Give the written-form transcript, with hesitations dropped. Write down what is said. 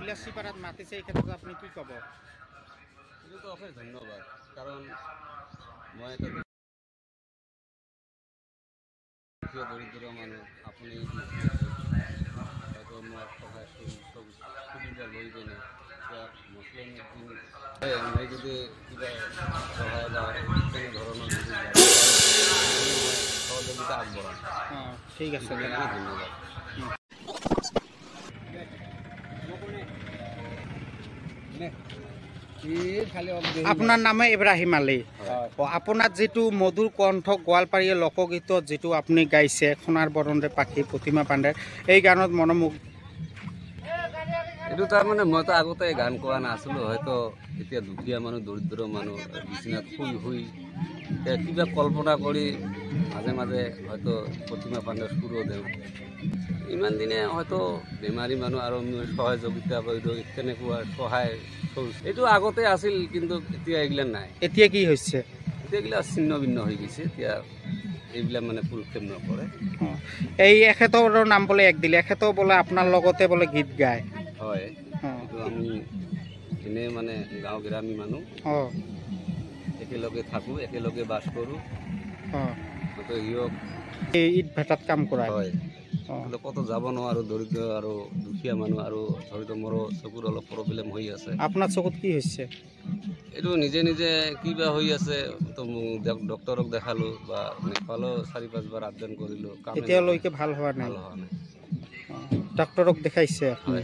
বিলাসীপাড়াত মাতিছে এই ক্ষেত্ৰত আপুনি কি ক'ব? এইটো অশেষ ধন্যবাদ, কাৰণ মই এটা দৰিদ্ৰ মানুহ, আপুনি হয়তো মই সহায় সুবিধা লৈ কিনে মই যদি কিবা সহায় বা তেনেধৰণৰ সহযোগিতা আগবঢ়াম। ঠিক আছে, ধন্যবাদ। আপোনাৰ নামে ইব্ৰাহিম আলী। আপোনাৰ যিটো মধুৰ কণ্ঠ গোৱালপাৰীয়া লোকগীতত যিটো আপুনি গাইছে সোণাৰ বৰণৰে পাখি প্ৰতিমা পাণ্ডেৰ, এই গানত মনোমুগ্ধ। এইটো তাৰমানে মইতো আগতে গান কোৱা নাছিলোঁ, হয়তো এতিয়া দুখীয়া মানুহ দৰিদ্ৰ মানুহ বিচনাত শুই কিবা কল্পনা কৰি মাজে মাজে হয়তো প্ৰতিমা পাণ্ডেৰ সুৰো দিওঁ। ইমান দিনে হয়তো বেমাৰী মানুহ আৰু সহযোগিতা কৰি তেনেকুৱা সহায় এইটো আগতে আছিল, কিন্তু এতিয়া এইবিলাক নাই। এতিয়া কি হৈছে? এতিয়া এইবিলাক ছিন্ন ভিন্ন হৈ গৈছে, এতিয়া এইবিলাক মানে ফুলক্ষেপ নকৰে। এই এখেতৰ নাম বোলে এক দিলে, এখেতেও বোলে আপোনাৰ লগতে বোলে গীত গায়। হয়, এইটো আমি এনেই মানে গাঁও গ্ৰামী মানুহ, একেলগে থাকোঁ, একেলগে বাস কৰোঁ। সিহঁত ইট ভাটাত কাম কৰা হয়, কিন্তু ক'তো যাব নোৱাৰোঁ, দৰিদ্ৰ আৰু দুখীয়া মানুহ, আৰু হয়তো মোৰো চকুৰ অলপ প্ৰব্লেম হৈ আছে। আপোনাৰ চকুত কি হৈছে? এইটো নিজে নিজে কিবা হৈ আছে, তো ডক্তৰক দেখালোঁ বা নেপালো 4-5 বাৰ আবেদন কৰিলোঁ, এতিয়ালৈকে ভাল হোৱা নাই। ভাল হোৱা নাই। ডক্তৰক দেখাইছে? হয়।